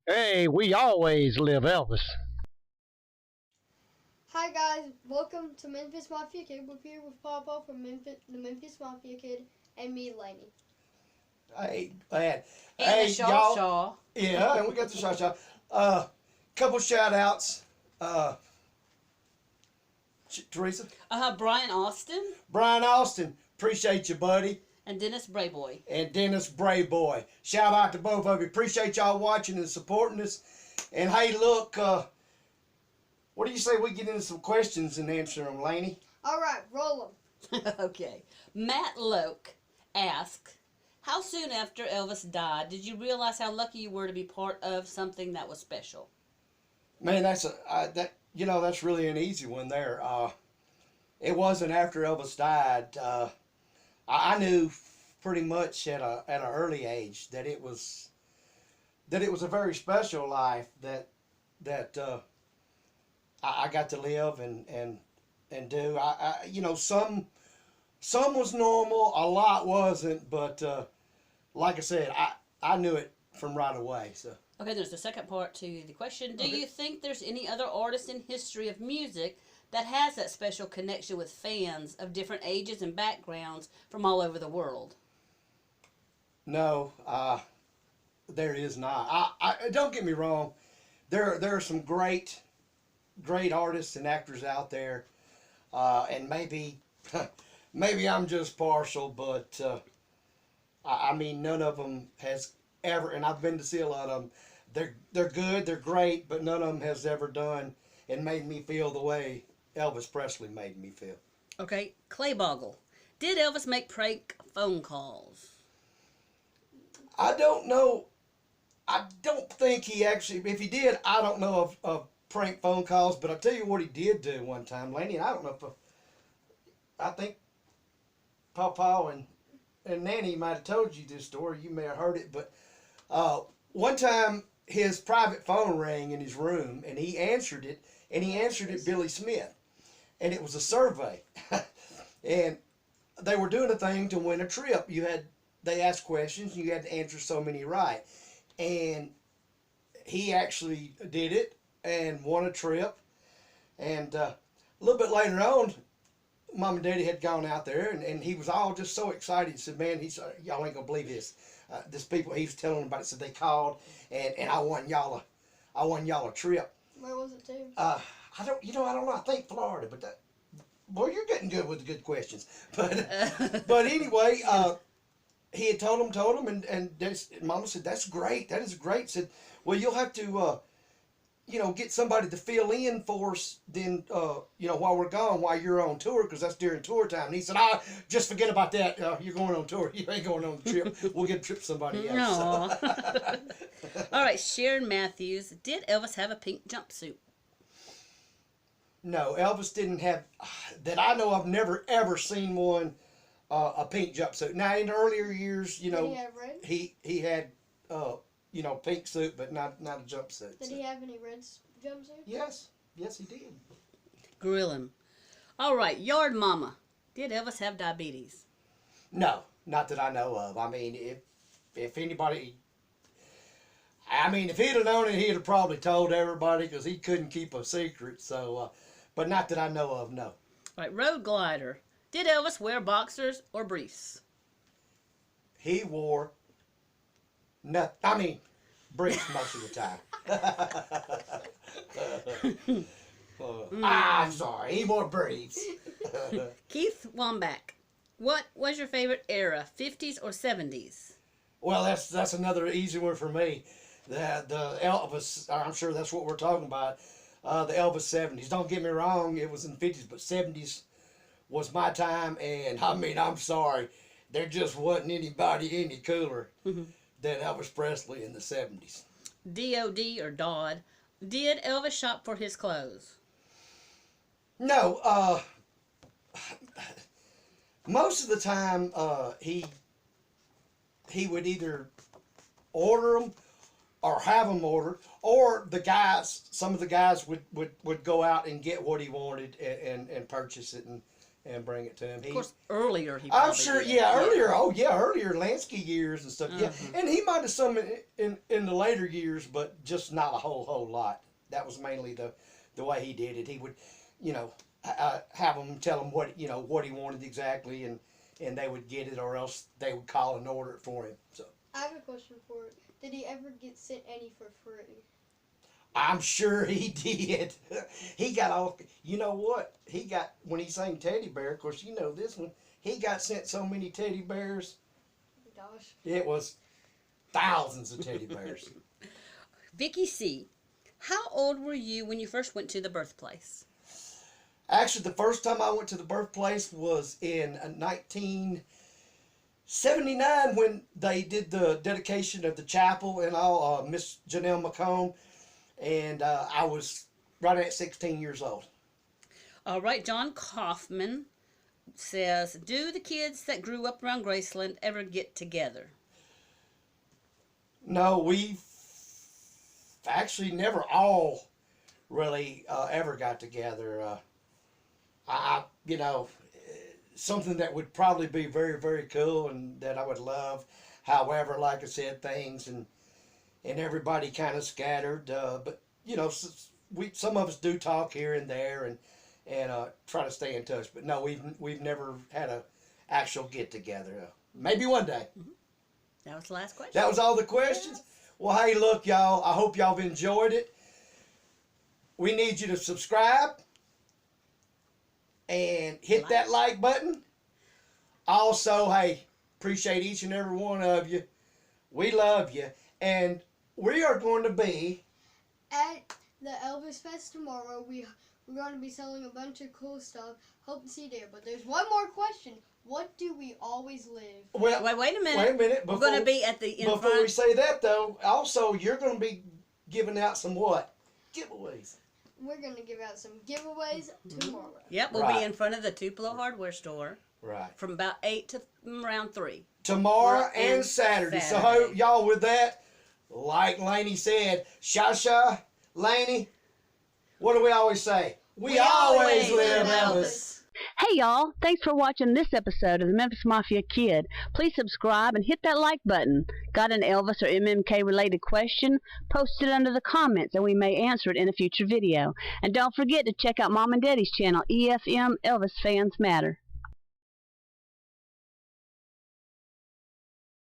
Hey, we always live Elvis. Hi guys, welcome to Memphis Mafia Kid. We're here with Papa from Memphis, the Memphis Mafia Kid, and me, Laney. Hey, man. And the Hey, Shaw y'all. Shaw. Yeah, and we got the shot. Couple shout outs. Teresa. Brian Austin Brian Austin. Appreciate you, buddy. and Dennis Brayboy. And Dennis Brayboy. Shout out to both of you. Appreciate y'all watching and supporting us. And hey, look, what do you say we get into some questions and answer them, Laney? Alright, roll them. Okay. Matt Loke asks, how soon after Elvis died did you realize how lucky you were to be part of something that was special? Man, that's really an easy one there. It wasn't after Elvis died. I knew pretty much at an early age that it was a very special life that I got to live and do. Some was normal, a lot wasn't, but like I said, I knew it from right away. So. Okay, there's the second part to the question. Do Okay. you think there's any other artist in history of music that has that special connection with fans of different ages and backgrounds from all over the world? No, there is not. I don't get me wrong. There are some great artists and actors out there, and maybe maybe I'm just partial, but I mean none of them has ever. And I've been to see a lot of them. They're good, they're great, but none of them has ever done and made me feel the way Elvis Presley made me feel. Okay, Clayboggle. Did Elvis make prank phone calls? I don't know. I don't think he actually. If he did, I don't know of prank phone calls. But I'll tell you what he did do one time, Laney. And I don't know if I think Papa and Nanny might have told you this story. You may have heard it, but one time his private phone rang in his room, and he answered it, and he answered it Billy Smith, and it was a survey, and they were doing a thing to win a trip. They asked questions, and you had to answer so many right, and he actually did it and won a trip, and a little bit later on, Mom and Daddy had gone out there, and he was all just so excited. He said, "Man, y'all ain't gonna believe this. This people he was telling them about it. Said they called, and I won y'all a trip. Where was it to? I don't know. I think Florida, but boy, you're getting good with the good questions. But anyway, he had told him, and Mama said, "That's great. That is great." Said, "Well, you'll have to." Get somebody to fill in for us then, while we're gone, while you're on tour, because that's during tour time. And he said, just forget about that. You're going on tour. You ain't going on the trip. We'll get a trip to somebody else." No. All right, Sharon Matthews. Did Elvis have a pink jumpsuit? No, Elvis didn't have, that I know of, never ever seen one, a pink jumpsuit. Now, in earlier years, Did he have red? he had, pink suit, but not a jumpsuit. Did he have any red jumpsuits? Yes, he did. Grill him. All right, Yard Mama. Did Elvis have diabetes? No, not that I know of. I mean, if anybody, if he'd have known it, he'd have probably told everybody because he couldn't keep a secret. So, but not that I know of. No. All right, Road Glider. Did Elvis wear boxers or briefs? He wore briefs most of the time. I'm sorry, he wore briefs. Keith Wambach. What was your favorite era, 50s or 70s? Well, that's another easy one for me. The Elvis, I'm sure that's what we're talking about. The Elvis 70s. Don't get me wrong, it was in the 50s, but 70s was my time, and I'm sorry, there just wasn't anybody any cooler than Elvis Presley in the 70s. D.O.D. or Dodd. Did Elvis shop for his clothes? No, most of the time he would either order them or have them ordered, or some of the guys would go out and get what he wanted and purchase it, and and bring it to him. Of course, earlier he I'm probably sure, did. yeah, earlier Lansky years and stuff, yeah. And he might have some in the later years, but just not a whole lot. That was mainly the way he did it. He would, have them tell him what he wanted exactly, and they would get it, or else they would call and order it for him. So I have a question for it. Did he ever get sent any for free? I'm sure he did. He got all. You know what? He got when he sang Teddy Bear. Of course, you know this one. He got sent so many teddy bears. Gosh. It was thousands of teddy bears. Vicky C., how old were you when you first went to the birthplace? Actually, the first time I went to the birthplace was in 1979 when they did the dedication of the chapel and all. Miss Janelle McComb. And I was right at 16 years old. All right, John Kaufman says, do the kids that grew up around Graceland ever get together? No, we've actually never all really ever got together. Something that would probably be very, very cool and that I would love. However, like I said, things and everybody kind of scattered, but some of us do talk here and there and try to stay in touch. But no, we've never had a actual get together. Maybe one day. Mm-hmm. That was the last question. That was all the questions. Yes. Well, hey, look, y'all. I hope y'all have enjoyed it. We need you to subscribe and hit that like button. Also, hey, appreciate each and every one of you. We love you, and we are going to be At the Elvis Fest tomorrow. We're going to be selling a bunch of cool stuff. Hope to see you there. But there's one more question. What do we always live? well. Wait a minute. Wait a minute. We're going to be at the in Before front. we say that, though, also you're going to be giving out some what? Giveaways. We're going to give out some giveaways tomorrow. Yep, we'll Right. be in front of the Tupelo Hardware Store Right. from about 8 to around 3. Tomorrow And and Saturday. So Saturday. hope y'all with that. Like Laney said, Shasha, Laney, what do we always say? We always live Elvis. Hey y'all, thanks for watching this episode of the Memphis Mafia Kid. Please subscribe and hit that like button. Got an Elvis or MMK related question? Post it under the comments and we may answer it in a future video. And don't forget to check out Mom and Daddy's channel, EFM Elvis Fans Matter.